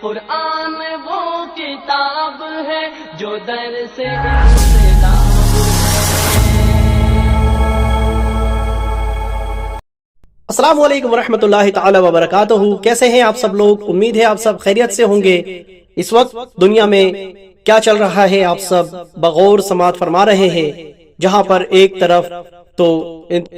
قرآن وہ کتاب ہے جو در سے انقلاب السلام علیکم ورحمۃ اللہ تعالی وبرکاتہ۔ کیسے ہیں آپ سب لوگ؟ امید ہے آپ سب خیریت سے ہوں گے۔ اس وقت دنیا میں کیا چل رہا ہے آپ سب بغور سماعت فرما رہے ہیں، جہاں پر ایک طرف تو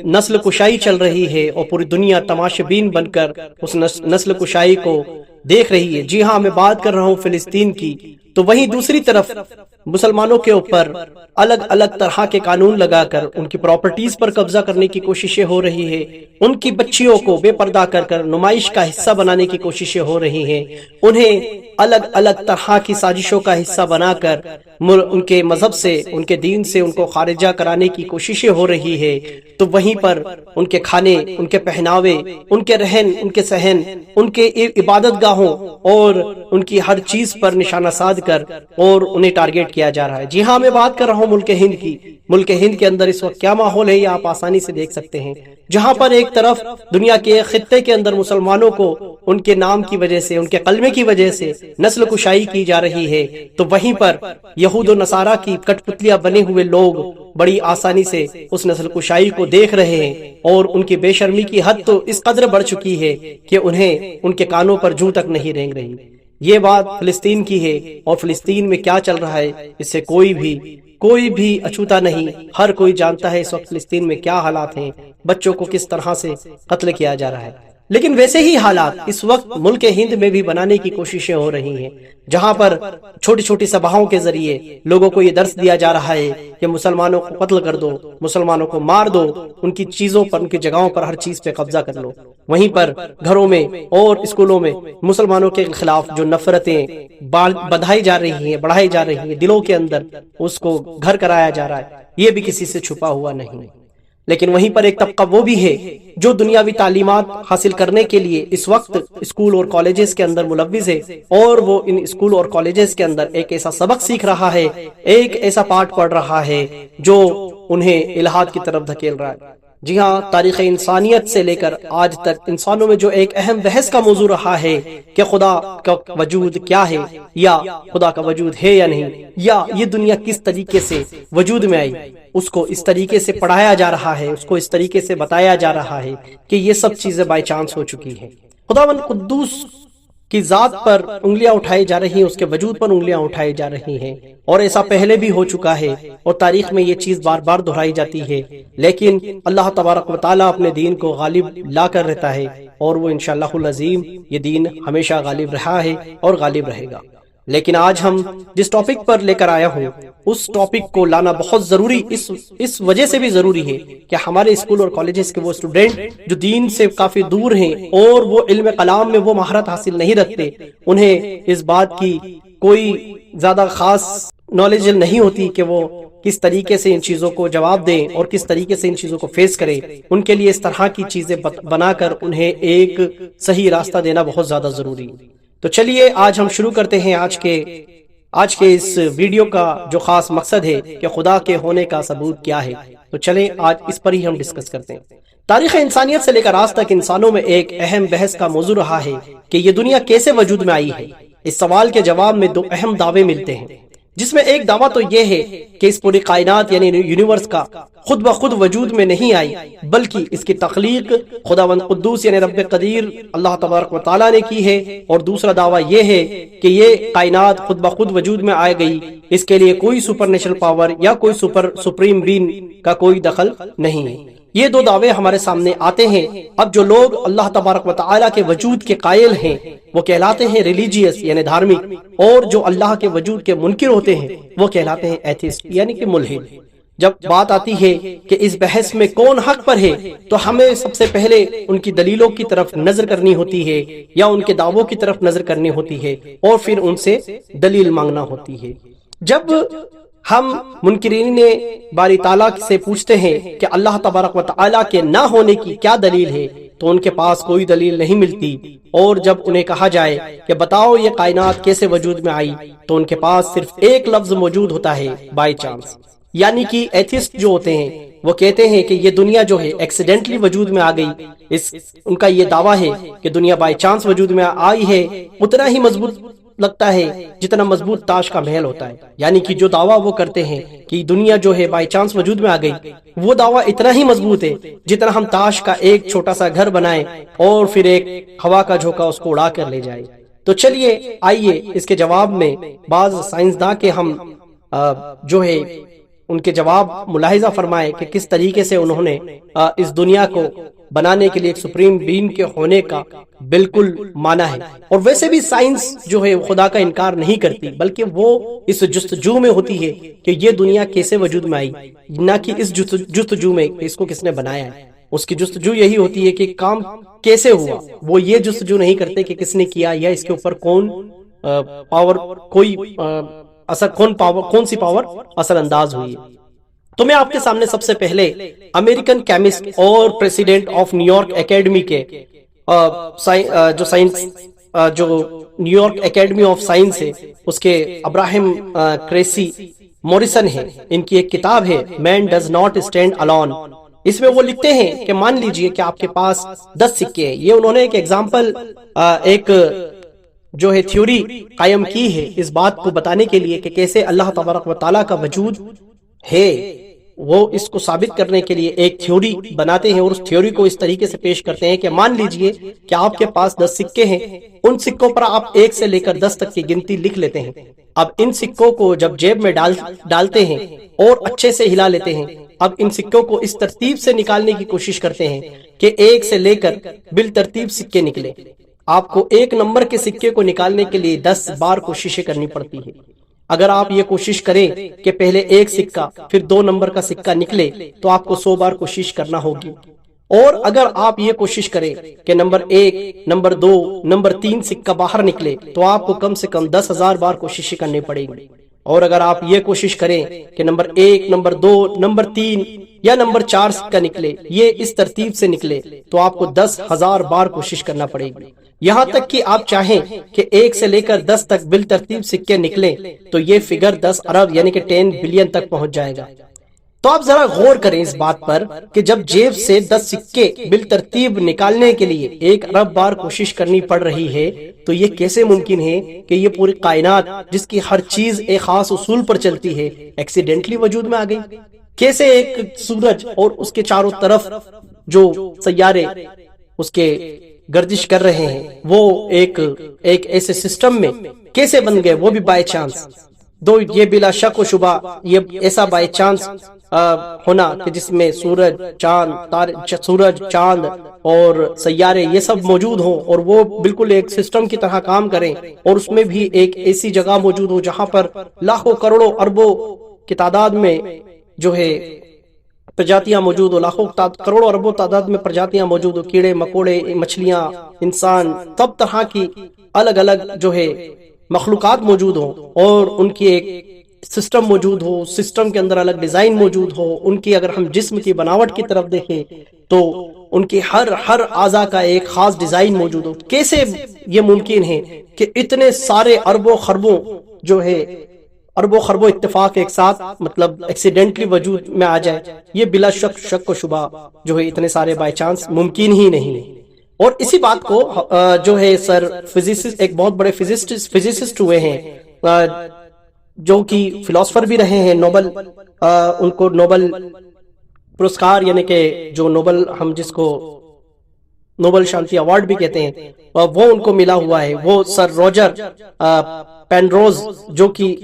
نسل کشائی چل رہی ہے اور پوری دنیا تماشبین بن کر اس نسل کشائی کو دیکھ رہی ہے۔ جی ہاں، میں بات کر رہا ہوں فلسطین کی۔ تو وہیں دوسری طرف مسلمانوں کے اوپر الگ الگ طرح کے قانون لگا کر ان کی پراپرٹیز پر قبضہ کرنے کی کوششیں ہو رہی ہے، ان کی بچیوں کو بے پردہ کر کر نمائش کا حصہ بنانے کی کوششیں ہو رہی ہیں، انہیں الگ الگ طرح کی سازشوں کا حصہ بنا کر ان کے مذہب سے، ان کے دین سے ان کو خارجہ کرانے کی کوششیں ہو رہی ہے۔ تو وہیں پر ان کے کھانے، ان کے پہناوے، ان کے رہن، ان کے سہن، ان کے عبادت گاہوں اور ان کی ہر چیز پر نشانہ سادھ کر اور انہیں ٹارگیٹ کیا جا رہا ہے۔ جی ہاں، میں بات کر رہا ہوں ملک ہند کی۔ ملک ہند کے اندر اس وقت کیا ماحول ہے یہ آپ آسانی سے دیکھ سکتے ہیں، جہاں پر ایک طرف دنیا کے خطے کے اندر مسلمانوں کو ان کے نام کی وجہ سے، ان کے کلمے کی وجہ سے نسل کشائی کی جا رہی ہے، تو وہیں پر یہود و نصارہ کی کٹ پتلیاں بنے ہوئے لوگ بڑی آسانی سے اس نسل کشائی کو دیکھ رہے ہیں، اور ان کی بے شرمی کی حد تو اس قدر بڑھ چکی ہے کہ انہیں ان کے کانوں پر جوں تک نہیں رینگ رہی۔ یہ بات فلسطین کی ہے، اور فلسطین میں کیا چل رہا ہے اس سے کوئی بھی اچھوتا نہیں۔ ہر کوئی جانتا ہے اس وقت فلسطین میں کیا حالات ہیں، بچوں کو کس طرح سے قتل کیا جا رہا ہے۔ لیکن ویسے ہی حالات اس وقت ملک ہند میں بھی بنانے کی کوششیں ہو رہی ہیں، جہاں پر چھوٹی چھوٹی سبھاؤں کے ذریعے لوگوں کو یہ درس دیا جا رہا ہے کہ مسلمانوں کو قتل کر دو، مسلمانوں کو مار دو، ان کی چیزوں پر، ان کی جگہوں پر، ہر چیز پہ قبضہ کر لو۔ وہیں پر گھروں میں اور اسکولوں میں مسلمانوں کے خلاف جو نفرتیں بڑھائی جا رہی ہیں دلوں کے اندر، اس کو گھر کرایا جا رہا ہے، یہ بھی کسی سے چھپا ہوا نہیں۔ لیکن وہیں پر ایک طبقہ وہ بھی ہے جو دنیاوی تعلیمات حاصل کرنے کے لیے اس وقت اسکول اور کالجز کے اندر ملوث ہے، اور وہ ان اسکول اور کالجز کے اندر ایک ایسا سبق سیکھ رہا ہے، ایک ایسا پارٹ پڑھ رہا ہے جو انہیں الحاد کی طرف دھکیل رہا ہے۔ جی ہاں، تاریخ انسانیت سے لے کر آج تک انسانوں میں جو ایک اہم بحث کا موضوع رہا ہے کہ خدا کا وجود کیا ہے، یا خدا کا وجود ہے یا نہیں، یا یہ دنیا کس طریقے سے وجود میں آئی، اس کو اس طریقے سے پڑھایا جا رہا ہے، اس کو اس طریقے سے بتایا جا رہا ہے کہ یہ سب چیزیں بائی چانس ہو چکی ہیں۔ خداوند قدوس کی ذات پر انگلیاں اٹھائی جا رہی ہیں، اس کے وجود پر انگلیاں اٹھائی جا رہی ہیں، اور ایسا پہلے بھی ہو چکا ہے، اور تاریخ میں یہ چیز بار بار دہرائی جاتی ہے، لیکن اللہ تبارک و تعالیٰ اپنے دین کو غالب لا کر رہتا ہے، اور وہ انشاءاللہ العظیم یہ دین ہمیشہ غالب رہا ہے اور غالب رہے گا۔ لیکن آج ہم جس ٹاپک پر لے کر آیا ہوں، اس ٹاپک کو لانا بہت ضروری اس وجہ سے بھی ضروری ہے کہ ہمارے اسکول اور کالجز کے وہ اسٹوڈنٹ جو دین سے کافی دور ہیں اور وہ علم کلام میں وہ مہارت حاصل نہیں رکھتے، انہیں اس بات کی کوئی زیادہ خاص نالج نہیں ہوتی کہ وہ کس طریقے سے ان چیزوں کو جواب دیں اور کس طریقے سے ان چیزوں کو فیس کریں۔ ان کے لیے اس طرح کی چیزیں بنا کر انہیں ایک صحیح راستہ دینا بہت زیادہ ضروری ہے۔ تو چلیے آج ہم شروع کرتے ہیں آج کے اس ویڈیو کا جو خاص مقصد ہے کہ خدا کے ہونے کا ثبوت کیا ہے۔ تو چلیں آج اس پر ہی ہم ڈسکس کرتے ہیں۔ تاریخ انسانیت سے لے کر آج تک انسانوں میں ایک اہم بحث کا موضوع رہا ہے کہ یہ دنیا کیسے وجود میں آئی ہے۔ اس سوال کے جواب میں دو اہم دعوے ملتے ہیں، جس میں ایک دعویٰ تو یہ ہے کہ اس پوری کائنات یعنی یونیورس کا خود بخود وجود میں نہیں آئی، بلکہ اس کی تخلیق خداوند قدوس یعنی رب قدیر اللہ تبارک و تعالیٰ نے کی ہے، اور دوسرا دعویٰ یہ ہے کہ یہ کائنات خود بخود وجود میں آ گئی، اس کے لیے کوئی سپر نیچرل پاور یا کوئی سپریم بین کا کوئی دخل نہیں ہے۔ یہ دو دعوے ہمارے سامنے آتے ہیں۔ اب جو لوگ اللہ تبارک و تعالیٰ کے وجود کے قائل ہیں وہ کہلاتے ہیں ریلیجیس یعنی دھارمک، اور جو اللہ کے وجود کے منکر ہوتے ہیں وہ کہلاتے ہیں ایتھیسٹ یعنی کہ ملحد۔ جب بات آتی ہے کہ اس بحث میں کون حق پر ہے، تو ہمیں سب سے پہلے ان کی دلیلوں کی طرف نظر کرنی ہوتی ہے، یا ان کے دعووں کی طرف نظر کرنی ہوتی ہے، اور پھر ان سے دلیل مانگنا ہوتی ہے۔ جب ہم منکرین باری تعالیٰ سے پوچھتے ہیں کہ اللہ تبارک و تعالیٰ کے نہ ہونے کی کیا دلیل ہے، تو ان کے پاس کوئی دلیل نہیں ملتی، اور جب انہیں کہا جائے کہ بتاؤ یہ کائنات کیسے وجود میں آئی، تو ان کے پاس صرف ایک لفظ موجود ہوتا ہے، بائی چانس۔ یعنی کہ ایتھسٹ جو ہوتے ہیں وہ کہتے ہیں کہ یہ دنیا جو ہے ایکسیڈنٹلی وجود میں آ گئی، ان کا یہ دعویٰ ہے کہ دنیا بائی چانس وجود میں آئی ہے، اتنا ہی مضبوط لگتا ہے جتنا مضبوط تاش کا محل ہوتا ہے۔ یعنی کہ جو دعویٰ وہ کرتے ہیں کہ دنیا جو ہے بائی چانس وجود میں آ گئی، وہ دعویٰ اتنا ہی مضبوط ہے جتنا ہم تاش کا ایک چھوٹا سا گھر بنائیں اور پھر ایک ہوا کا جھونکا اس کو اڑا کر لے جائے۔ تو چلیے آئیے اس کے جواب میں بعض سائنسداں کے ہم جو ہے ان کے جواب ملاحظہ فرمائے کہ کس طریقے سے انہوں نے اس دنیا کو بنانے کے لیے ایک سپریم بینگ کے ہونے کا بالکل مانا ہے۔ اور ویسے بھی سائنس جو ہے خدا کا انکار نہیں کرتی، بلکہ وہ اس جستجو میں ہوتی ہے کہ یہ دنیا کیسے وجود میں آئی، نہ کہ اس جستجو میں اس کو کس نے بنایا ہے۔ اس کی جستجو یہی ہوتی ہے کہ کام کیسے ہوا، وہ یہ جستجو نہیں کرتے کہ کس نے کیا یا اس کے اوپر کون سی پاور اثر انداز ہوئی ہے۔ تو میں آپ کے سامنے سب سے پہلے امریکن کیمسٹ اور president of new York academy کے جو new York academy of science ہے اس کے ابراہم کریسی موریسن ہے، ان کی ایک کتاب ہے man does not stand alone. اس میں وہ لکھتے ہیں کہ مان لیجئے کہ آپ کے پاس 10 سکے ہیں۔ یہ انہوں نے ایک ایگزامپل ایک جو ہے تھیوری قائم کی ہے اس بات کو بتانے کے لیے کہ کیسے اللہ تبارک و تعالیٰ کا وجود ہے، وہ اس کو ثابت کرنے کے لیے ایک تھیوری بناتے ہیں اور اس تھیوری کو اس طریقے سے پیش کرتے ہیں کہ مان لیجئے کہ آپ کے پاس 10 سکے ہیں، ان سکوں پر آپ 1 سے لے کر 10 تک کی گنتی لکھ لیتے ہیں۔ اب ان سکوں کو جب جیب میں ڈالتے ہیں اور اچھے سے ہلا لیتے ہیں، اب ان سکوں کو اس ترتیب سے نکالنے کی کوشش کرتے ہیں کہ 1 سے لے کر بالترتیب سکے نکلے۔ آپ کو 1 نمبر کے سکے کو نکالنے کے لیے 10 بار کوششیں کرنی پڑتی ہے۔ اگر آپ یہ کوشش کریں کہ پہلے 1 سکہ پھر 2 نمبر کا سکہ نکلے تو آپ کو 100 بار کوشش کرنا ہوگی۔ اور اگر آپ یہ کوشش کریں کہ نمبر 1، نمبر 2، نمبر 3 سکہ باہر نکلے تو آپ کو کم سے کم 10,000 بار کوششیں کرنی پڑے گی۔ اور اگر آپ یہ کوشش کریں کہ نمبر 1، نمبر 2، نمبر 3 یا نمبر 4 سکہ نکلے، یہ اس ترتیب سے نکلے تو آپ کو 10,000 بار کوشش کرنا پڑے گی۔ یہاں تک کہ آپ چاہیں کہ 1 سے لے کر 10 تک بالترتیب سکے نکلیں تو یہ فگر 10 ارب یعنی کہ 10 بلین تک پہنچ جائے گا۔ تو آپ ذرا غور کریں اس بات پر کہ جب جیب سے 10 سکے بالترتیب نکالنے کے لیے 1 ارب بار کوشش کرنی پڑ رہی ہے تو یہ کیسے ممکن ہے کہ یہ پوری کائنات جس کی ہر چیز ایک خاص اصول پر چلتی ہے ایکسیڈنٹلی وجود میں آ گئی؟ کیسے ایک سورج اور اس کے چاروں طرف جو سیارے اس کے گردش کر رہے ہیں وہ ایک ایسے سسٹم میں کیسے بن گئے، وہ بھی بائی چانس؟ دو یہ بلا شک و شبہ یہ ایسا بائی چانس ہونا کہ جس میں سورج چاند اور سیارے یہ سب موجود ہوں اور وہ بالکل ایک سسٹم کی طرح کام کریں، اور اس میں بھی ایک ایسی جگہ موجود ہو جہاں پر لاکھوں کروڑوں اربوں کی تعداد میں جو ہے پرجاتیاں موجود ہو، لاکھوں کروڑوں اربوں تعداد میں پرجاتیاں موجود ہو، کیڑے مکوڑے، مچھلیاں، انسان، سب طرح کی الگ الگ جو ہے مخلوقات موجود ہوں اور ان کی ایک سسٹم موجود ہو، سسٹم کے اندر الگ ڈیزائن موجود ہو، ان کی اگر ہم جسم کی بناوٹ کی طرف دیکھیں تو ان کی ہر اعضاء کا ایک خاص ڈیزائن موجود ہو۔ کیسے یہ ممکن ہے کہ اتنے سارے اربوں خربوں جو ہے اربوں خربوں اتفاق ایک ساتھ مطلب ایکسیڈنٹلی وجود میں آ جائے؟ یہ بلا شک و شبہ جو ہے اتنے سارے بائی چانس ممکن ہی نہیں ہے۔ اور اسی بات کو جو ہے سر فزسسٹ، ایک بہت بڑے فزسسٹ ہوئے ہیں جو کہ فلاسفر بھی رہے ہیں، نوبل ان کو نوبل پرسکار یعنی کہ جو نوبل ہم جس کو نوبل شانتی ایوارڈ بھی کہتے ہیں وہ ان کو ملا ہوا ہے، وہ سر روجر پینروز جو کہ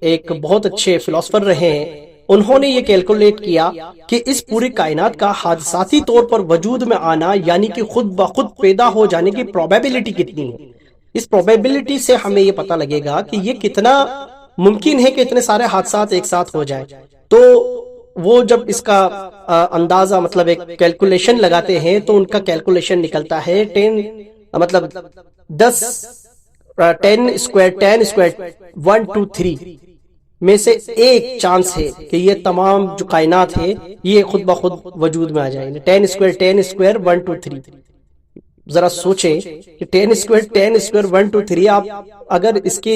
ایک بہت اچھے فلاسفر رہے ہیں، انہوں نے یہ کیلکولیٹ کیا کہ اس پوری کائنات کا حادثاتی طور پر وجود میں آنا یعنی کہ خود بخود پیدا ہو جانے کی پروبیبلٹی کتنی ہے۔ اس پروبیبلٹی سے ہمیں یہ پتہ لگے گا کہ یہ کتنا ممکن ہے کہ اتنے سارے حادثات ایک ساتھ ہو جائیں۔ تو وہ جب اس کا اندازہ مطلب ایک کیلکولیشن لگاتے ہیں تو ان کا کیلکولیشن نکلتا ہے 10 اسکوائر 1 2 3 میں سے ایک چانس ہے کہ یہ تمام جو کائنات ہے یہ خود بخود وجود میں آ جائیں گے۔ 10 اسکوائر 1 2 3 ذرا سوچیں کہ 10 اسکوائر 1 2 3 آپ اگر اس کی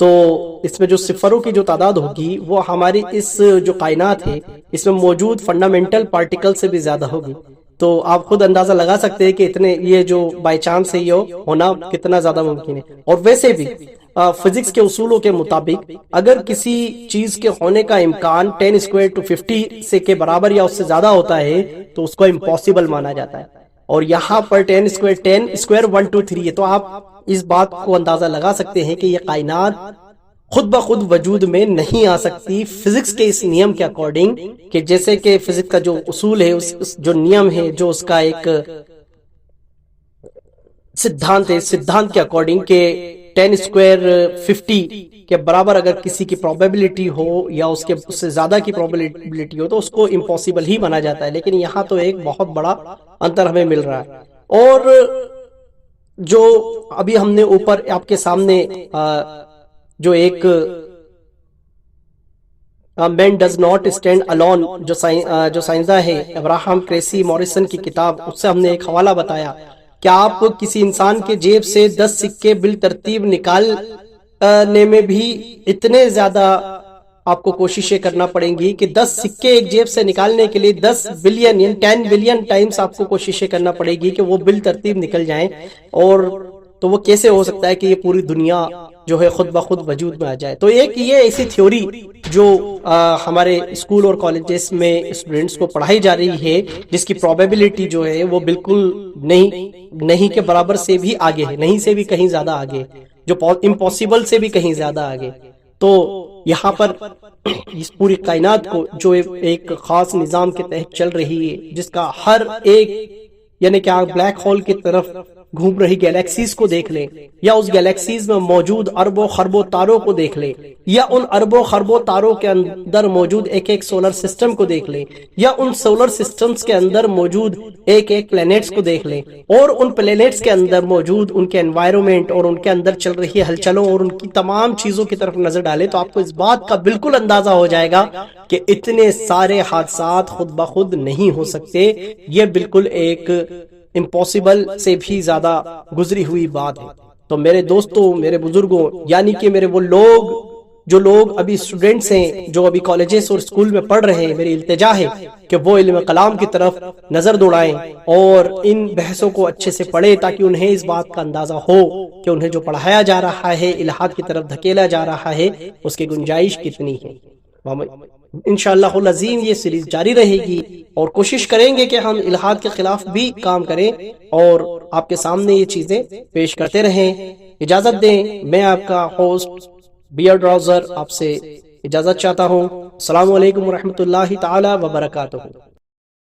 تو اس میں جو صفروں کی جو تعداد ہوگی وہ ہماری اس جو کائنات ہے اس میں موجود فنڈامنٹل پارٹیکل سے بھی زیادہ ہوگی. تو آپ خود اندازہ لگا سکتے ہیں کہ اتنے یہ جو بائی چانس ہے یہ ہونا کتنا زیادہ ممکن ہے. اور ویسے بھی فزکس کے اصولوں کے مطابق اگر کسی چیز کے ہونے کا امکان 10 اسکوائر ٹو 50 سے کے برابر یا اس سے زیادہ ہوتا ہے تو اس کو امپاسبل مانا جاتا ہے. اور یہاں پر 10 اسکوائر 1 2 3 ہے. تو آپ اس بات کو اندازہ لگا سکتے ہیں کہ یہ کائنات خود بخود وجود میں نہیں آ سکتی فزکس کے اس نیم کے اکارڈنگ، کہ جیسے کہ فزکس کا جو اصول ہے اس جو نیم ہے جو اس کا ایک سدھانت ہے، سدھانت کے اکارڈنگ کہ 10 اسکوائر 50 کے برابر اگر کسی کی پروبیبلٹی ہو یا اس سے زیادہ کی پروبیبلٹی ہو تو اس کو امپاسبل ہی مانا جاتا ہے. لیکن یہاں تو ایک بہت بڑا انتر ہمیں مل رہا ہے. اور جو ابھی ہم نے اوپر آپ کے سامنے جو ایک مین ڈز ناٹ اسٹینڈ الون جو سائنسداں ہے ابراہم کریسی موریسن کی کتاب، اس سے ہم نے ایک حوالہ بتایا کہ آپ کسی انسان کے جیب سے 10 سکے بالترتیب نکالنے میں بھی اتنے زیادہ آپ کو کوششیں کرنا پڑیں گی کہ 10 سکے ایک جیب سے نکالنے کے لیے 10 بلین یعنی 10 بلین ٹائمز آپ کو کوششیں کرنا پڑے گی کہ وہ بالترتیب نکل جائیں. اور تو وہ کیسے ہو سکتا ہے کہ یہ پوری دنیا جو ہے خود بخود وجود میں آ جائے؟ تو ایک یہ ایسی تھیوری جو ہمارے اسکول اور کالجز میں اسٹوڈنٹس کو پڑھائی جا رہی ہے جس کی پروبیبلٹی جو ہے وہ بالکل نہیں کے برابر سے بھی آگے ہے، نہیں سے بھی کہیں زیادہ آگے، جو امپاسبل سے بھی کہیں زیادہ آگے. تو یہاں پر اس پوری کائنات کو جو ایک خاص نظام کے تحت چل رہی ہے جس کا ہر ایک یعنی کہ آپ بلیک ہول کی طرف گھوم رہی گیلیکسیز کو دیکھ لیں یا اس گیلیکسیز میں موجود اربوں خربوں تاروں کو دیکھ لیں یا ان اربوں خربوں تاروں کے اندر موجود ایک ایک سولر سسٹم کو دیکھ لیں یا ان سولر سسٹمز کے اندر موجود ایک ایک پلینٹس کو دیکھ لیں اور ان پلینٹس کے اندر موجود ان کے انوائرمنٹ اور ان کے اندر چل رہی ہلچلوں اور ان کی تمام چیزوں کی طرف نظر ڈالیں تو آپ کو اس بات کا بالکل اندازہ ہو جائے گا کہ اتنے سارے حادثات خود بخود نہیں ہو سکتے. یہ بالکل ایک امپاسبل سے بھی زیادہ گزری ہوئی بات ہے. تو میرے دوستوں، میرے بزرگوں، یعنی کہ میرے وہ لوگ جو لوگ ابھی اسٹوڈنٹس ہیں جو ابھی کالجز اور اسکول میں پڑھ رہے ہیں، میری التجا ہے کہ وہ علم کلام کی طرف نظر دوڑائیں اور ان بحثوں کو اچھے سے پڑھیں تاکہ انہیں اس بات کا اندازہ ہو کہ انہیں جو پڑھایا جا رہا ہے، الہاد کی طرف دھکیلا جا رہا ہے، اس کی گنجائش کتنی ہے. انشاءاللہ العظیم یہ سیریز جاری رہے گی اور کوشش کریں گے کہ ہم الہاد کے خلاف بھی کام کریں اور آپ کے سامنے یہ چیزیں پیش کرتے رہیں. اجازت دیں، میں آپ کا ہوسٹ بیئرڈ راؤزر آپ سے اجازت چاہتا ہوں. السلام علیکم ورحمۃ اللہ تعالی وبرکاتہ.